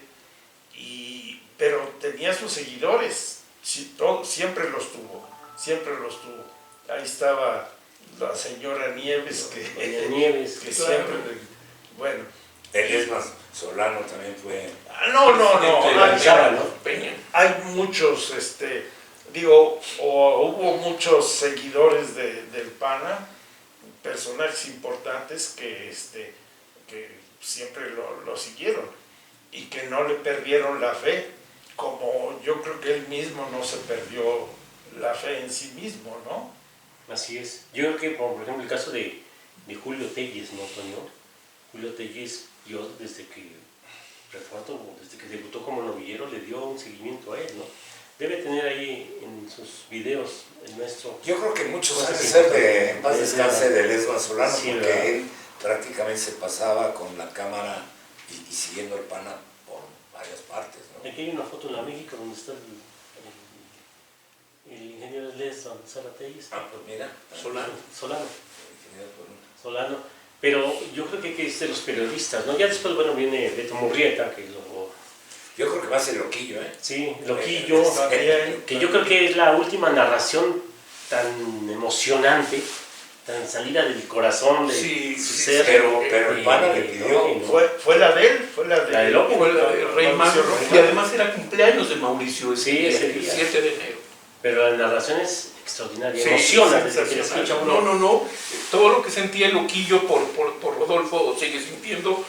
D: pero tenía sus seguidores, siempre los tuvo. Ahí estaba la señora Nieves que
A: claro.
D: siempre, bueno.
C: El Esma Solano también fue...
D: No,
A: ¿no?
D: Hay muchos, hubo muchos seguidores del pana, personajes importantes que siempre lo siguieron y que no le perdieron la fe, como yo creo que él mismo no se perdió la fe en sí mismo, ¿no?
A: Así es. Yo creo que, por ejemplo, el caso de Julio Telles, ¿no, Toño? Julio Telles, yo desde que debutó como novillero, le dio un seguimiento a él, ¿no? Debe tener ahí en sus videos el nuestro...
C: Yo creo que muchos han de ser en paz descanse del Esma Solano,
A: sí,
C: porque
A: ¿verdad?
C: él prácticamente se pasaba con la cámara y siguiendo el pana por varias partes, ¿no?
A: Aquí hay una foto en la México donde está el ingeniero Leston Saratelles.
C: Ah, pues mira,
A: Solano. Pero yo creo que hay que ser los periodistas, ¿no? Ya después, bueno, viene Beto Murrieta, que
C: yo creo que va a ser Loquillo, ¿eh?
A: Sí, Loquillo, que yo creo que es la última narración tan emocionante, tan salida del corazón de su ser.
C: Pero el pana le pidió.
D: Fue la de él, fue la de
A: Loquillo.
B: Fue la de Rey Mago, y además era cumpleaños de Mauricio ese día,
A: ese día.
B: el 7 de enero.
A: Pero la narración es extraordinaria,
B: Sí,
A: emociona desde que la escucha uno.
B: No, todo lo que sentía el Loquillo por Rodolfo, o sigue sintiendo,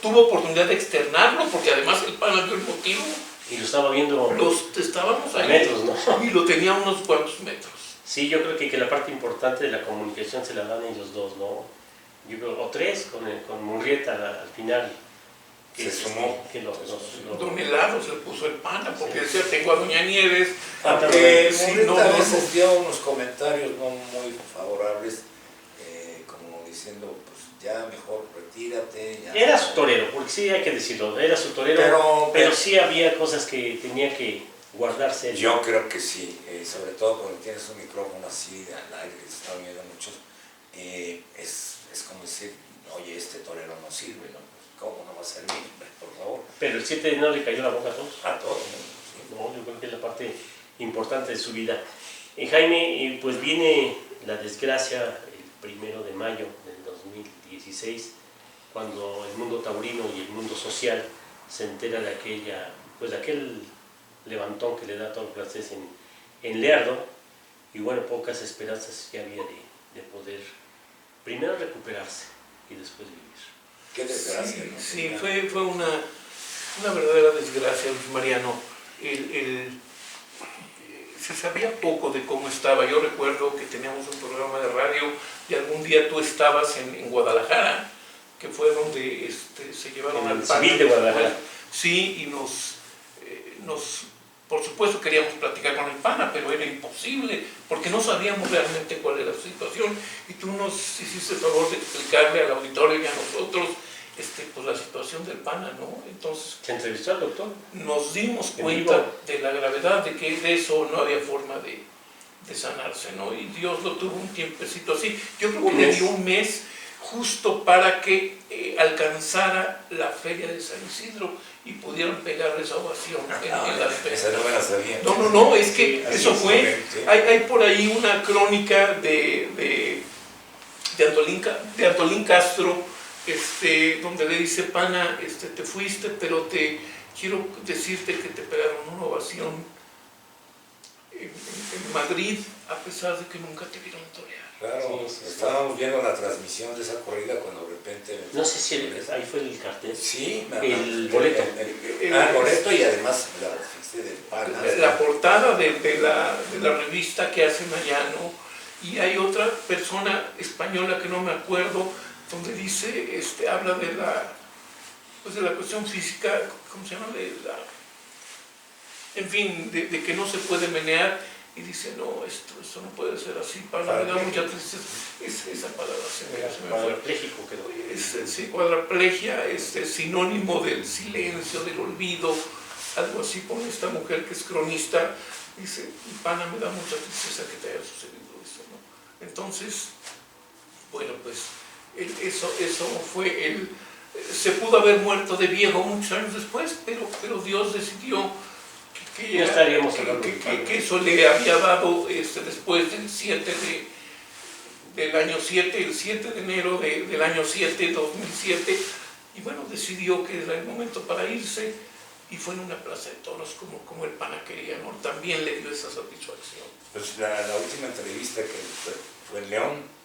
B: tuvo oportunidad de externarlo, porque además el pana dio el motivo
A: Y lo estaba viendo
B: Estábamos
A: a
B: ahí
A: metros, ¿no?
B: y lo tenía a unos cuantos metros.
A: Sí, yo creo que la parte importante de la comunicación se la dan ellos dos, ¿no? Yo creo, o tres, con Murrieta al final.
C: Se sumó.
A: Que
B: Don Helado se puso el pana porque decía, tengo a Doña Nieves.
C: Aunque
B: Sí,
C: Murrieta a veces dio unos comentarios no muy favorables, como diciendo, pues ya mejor retírate. Ya
A: era su torero, porque sí hay que decirlo, era su torero, pero sí había cosas que tenía que guardarse.
C: Yo creo que sí, sobre todo cuando tienes un micrófono así al aire, que se está viendo muchos, es como decir, oye, este torero no sirve, ¿no? ¿Cómo no va a servir? Por favor.
A: Pero el 7 de enero le cayó la boca a todos.
C: A todos.
A: No, yo creo que es la parte importante de su vida. Jaime, pues viene la desgracia el 1 de mayo del 2016, cuando el mundo taurino y el mundo social se entera de aquel levantón que le da a todo el francés en Lerdo, y bueno, pocas esperanzas ya había de poder primero recuperarse y después vivir.
C: Qué desgracia,
B: Sí,
C: ¿no?
B: sí, fue una verdadera desgracia, Luis Mariano. Se sabía poco de cómo estaba. Yo recuerdo que teníamos un programa de radio y algún día tú estabas en Guadalajara, que fue donde se llevaron al
A: pana. Civil de Guadalajara.
B: Sí, y por supuesto queríamos platicar con el pana, pero era imposible, porque no sabíamos realmente cuál era la situación, y tú nos hiciste el favor de explicarle al auditorio y a nosotros pues la situación del pana, ¿no? Entonces,
A: ¿se entrevistó al doctor?
B: Nos dimos cuenta de la gravedad, de que de eso no había forma de sanarse, ¿no? Y Dios lo tuvo un tiempecito así. Yo creo que le dio un mes justo para que alcanzara la feria de San Isidro y pudieron pegarle esa ovación en la
C: Esa no me la sabía.
B: No, es que eso fue. Hay por ahí una crónica de Antolín Castro, donde le dice, pana, te fuiste, pero quiero decirte que te pegaron una ovación en Madrid, a pesar de que nunca te vieron torear.
C: Claro, estábamos viendo la transmisión de esa corrida cuando de repente...
A: No sé si ahí fue el cartel.
C: Sí,
A: el boleto.
C: El boleto y además del pana.
B: La portada de la revista que hace Mariano, y hay otra persona española que no me acuerdo, donde dice, habla de la cuestión física, ¿cómo se llama? En fin, de que no se puede menear, y dice, no, esto no puede ser así, me da mucha tristeza. Esa palabra se me fue.
A: Cuadrapléjico quedó.
B: Sí, cuadraplegia, sinónimo del silencio, del olvido, algo así. Con esta mujer que es cronista, dice, pana, me da mucha tristeza que te haya sucedido eso, ¿no? Entonces, bueno, pues, eso fue se pudo haber muerto de viejo muchos años después, pero Dios decidió que eso le había dado después del 7 del año 7, el 7 de enero del año 7, 2007, y bueno, decidió que era el momento para irse, y fue en una plaza de toros como el pana quería, ¿no? También le dio esa satisfacción.
C: Pues la última entrevista que fue en León,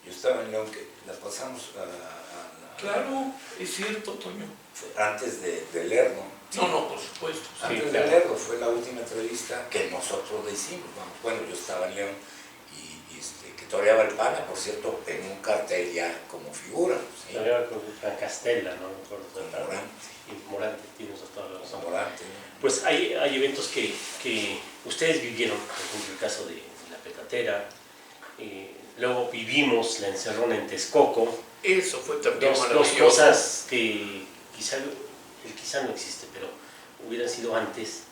C: yo estaba en León, que la pasamos
B: Claro, es cierto, Toño.
C: Antes de Lerdo.
B: No, por supuesto.
C: Antes de Lerdo fue la última entrevista que nosotros le hicimos. Bueno, yo estaba en León y que toreaba el pana, por cierto, en un cartel ya como figura. ¿Sí?
A: Toreaba con Castella, ¿no?
C: Morante.
A: Y Morante, tienes toda la razón.
C: Morante.
A: Pues hay eventos que ustedes vivieron, por ejemplo, el caso de la petatera, luego vivimos la encerrona en Texcoco.
B: Eso fue también
A: dos cosas que quizá no existe, pero hubieran sido antes,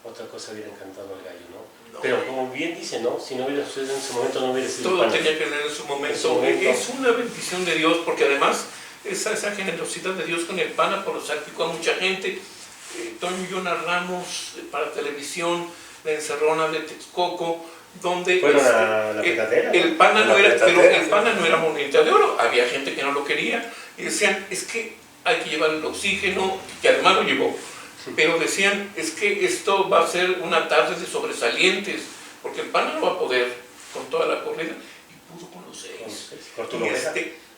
A: otra cosa hubiera encantado al gallo, ¿no? Pero como bien dice, ¿no? Si no hubiera sucedido en su momento, no hubiera sido.
B: Todo tenía que tener en su momento. Es una bendición de Dios, porque además esa generosidad de Dios con el pana, por salpicó a mucha gente. Toño y yo narramos para televisión la encerrona de Texcoco, donde
A: la petatera.
B: El pana no era monedita de oro, había gente que no lo quería y decían, es que hay que llevar el oxígeno, que además lo llevó, pero decían, es que esto va a ser una tarde de sobresalientes, porque el pana no va a poder con toda la corrida, y pudo con los 6.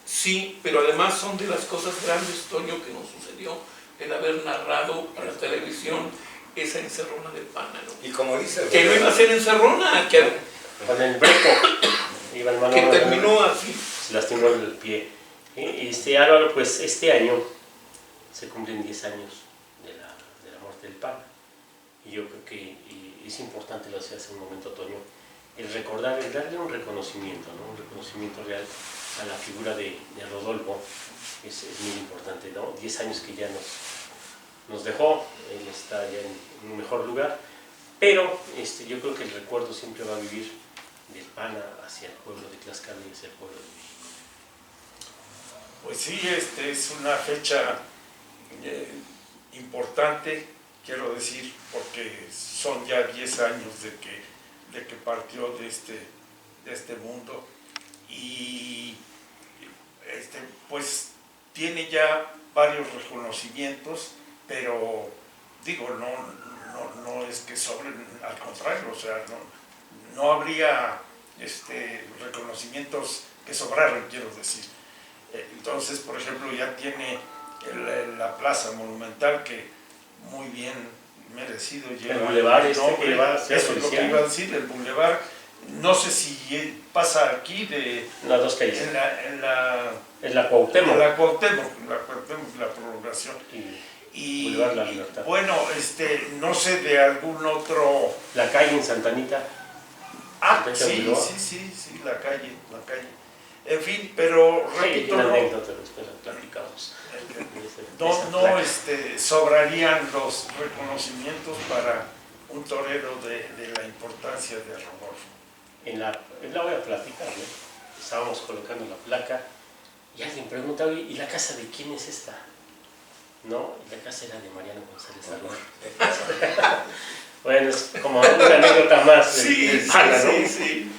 B: Sí, pero además son de las cosas grandes, Toño, que nos sucedió, el haber narrado para la televisión esa encerrona del Pana, ¿no?
C: Y como dice
B: Que no iba a ser encerrona, que
A: Con el breco, iba el Manolo,
B: terminó así.
A: se lastimó el pie. Álvaro, pues este año se cumplen 10 años de la muerte del Pana. Y yo creo que es importante, lo hacía hace un momento Toño, el recordar, el darle un reconocimiento, ¿no? Un reconocimiento real a la figura de Rodolfo. Es muy importante, ¿no? 10 años que ya nos dejó, él está ya en un mejor lugar, pero yo creo que el recuerdo siempre va a vivir del Pana hacia el pueblo de Tlaxcala y hacia el pueblo de México.
D: Pues sí, es una fecha importante, quiero decir, porque son ya 10 años de que partió de este mundo, y pues tiene ya varios reconocimientos, pero digo, no es que sobren, al contrario, o sea, no habría reconocimientos que sobraran, quiero decir. Entonces, por ejemplo, ya tiene la Plaza Monumental, que muy bien merecido lleva
A: el bulevar
D: nombre.
A: que va a ser
D: eso es lo que iba a decir, el bulevar. No sé si pasa aquí de...
A: Las dos calles.
D: En la
A: Cuauhtémoc.
D: En la Cuauhtémoc, la prolongación. Y
A: Boulevard La Libertad.
D: Bueno, no sé de algún otro...
A: La calle en Santa Anita.
D: Ah,
A: Santa
D: sí,
A: Anita
D: sí, la calle. En fin, pero repito,
A: una anécdota, después la platicamos.
D: Sobrarían los reconocimientos para un torero de la importancia de Rodolfo.
A: La voy a platicar, ¿no? Estábamos colocando la placa y alguien preguntaba, ¿y la casa de quién es esta? No, la casa era de Mariano González Álvaro. Bueno, es como una anécdota más del Pana, ¿no?
B: Sí.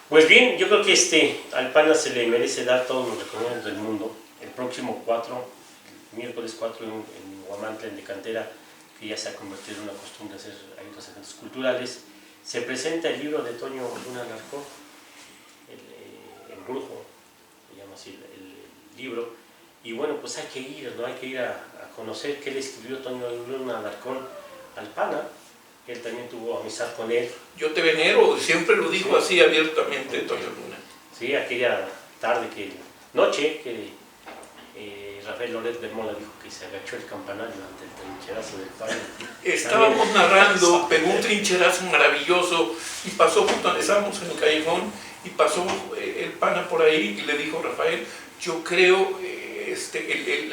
A: Pues bien, yo creo que al Pana se le merece dar todos los reconocimientos del mundo. El próximo miércoles 4 en Huamantla, en Decantera, que ya se ha convertido en una costumbre hacer los eventos culturales, se presenta el libro de Toño Luna Alarcón, el Brujo, se llama así el libro, y bueno, pues hay que ir, ¿no? Hay que ir a conocer qué le escribió Toño Luna Alarcón al Pana. Él también tuvo amistad con él.
B: Yo te venero, siempre lo dijo así abiertamente Toño Luna.
A: Sí, aquella noche que Rafael Loret de Mola dijo que se agachó el campanario ante el trincherazo del Pana.
B: Estábamos narrando, pegó un trincherazo maravilloso y pasó estábamos en el callejón y pasó el Pana por ahí y le dijo Rafael, yo creo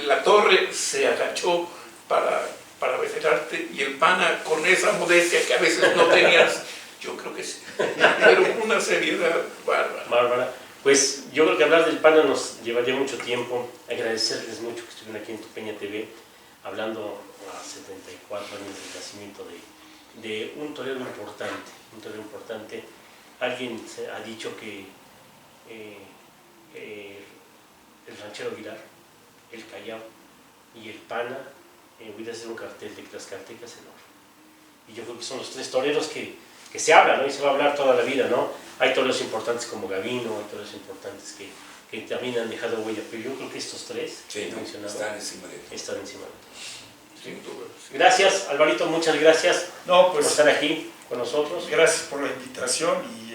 B: la torre se agachó para venerarte, y el Pana con esa modestia que a veces no tenías, yo creo que sí, pero con una seriedad bárbara.
A: Pues yo creo que hablar del Pana nos llevaría mucho tiempo. Agradecerles mucho que estuvieron aquí en Tupeña TV, hablando a 74 años del nacimiento de un torero importante. Alguien ha dicho que el ranchero Aguilar, el Callao y el Pana voy a hacer un cartel de tlaxcaltecas enorme. Y yo creo que son los tres toreros que se hablan, ¿no? Y se va a hablar toda la vida, ¿no? Hay toreros importantes como Gavino, hay toreros importantes que también han dejado huella, pero yo creo que estos tres que he mencionado
C: están encima de todo.
A: Están encima de todo.
B: Sin duda.
A: Gracias, Alvarito, muchas gracias por estar aquí con nosotros.
D: Gracias por la invitación y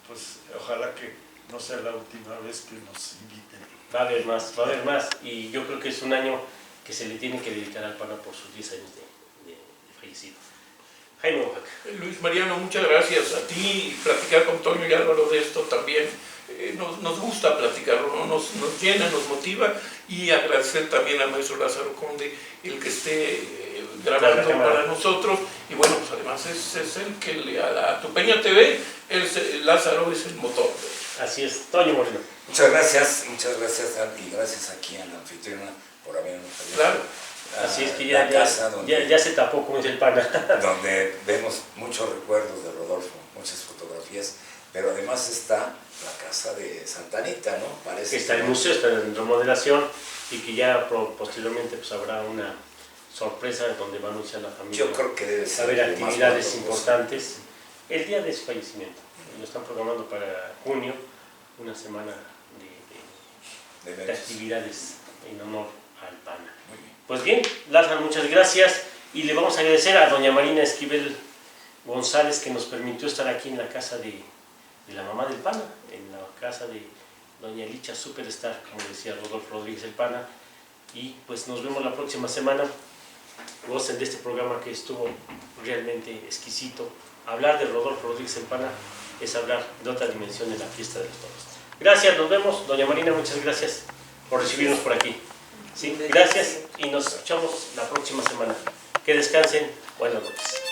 D: pues ojalá que no sea la última vez que nos inviten.
A: Va a haber más, y yo creo que es un año que se le tiene que dedicar al Pana por sus 10 años de fallecido. Jaime Oaxaca.
B: Luis Mariano, muchas gracias a ti. Platicar con Toño y Álvaro de esto también nos gusta platicarlo, ¿no? nos llena, nos motiva, y agradecer también al maestro Lázaro Conde el que esté grabando para nosotros. Y bueno, pues además es el que a Tupeña TV, Lázaro es el motor.
A: Así es, Toño Moreno.
C: Muchas gracias, y gracias aquí a la anfitriona por habernos abierto.
B: Claro.
A: Así es que ya se tapó, como dice el Pana.
C: Donde vemos muchos recuerdos de Rodolfo, muchas fotografías, pero además está la casa de Santa Anita, ¿no? Parece
A: que está en el museo, está en remodelación, y que ya posteriormente pues habrá una sorpresa donde va a anunciar la familia.
C: Yo creo que debe ser.
A: Va a haber actividades importantes el día de su fallecimiento. Lo están programando para junio, una semana de actividades en honor al Pana.
C: Muy bien.
A: Pues bien, Lázaro, muchas gracias. Y le vamos a agradecer a doña Marina Esquivel González, que nos permitió estar aquí en la casa de la mamá del Pana, en la casa de doña Licha Superstar, como decía Rodolfo Rodríguez el Pana. Y pues nos vemos la próxima semana. Gocen de este programa que estuvo realmente exquisito. Hablar de Rodolfo Rodríguez el Pana es hablar de otra dimensión de la fiesta de los toros. Gracias, nos vemos. Doña Marina, muchas gracias por recibirnos por aquí. Sí, gracias y nos escuchamos la próxima semana. Que descansen. Buenas noches.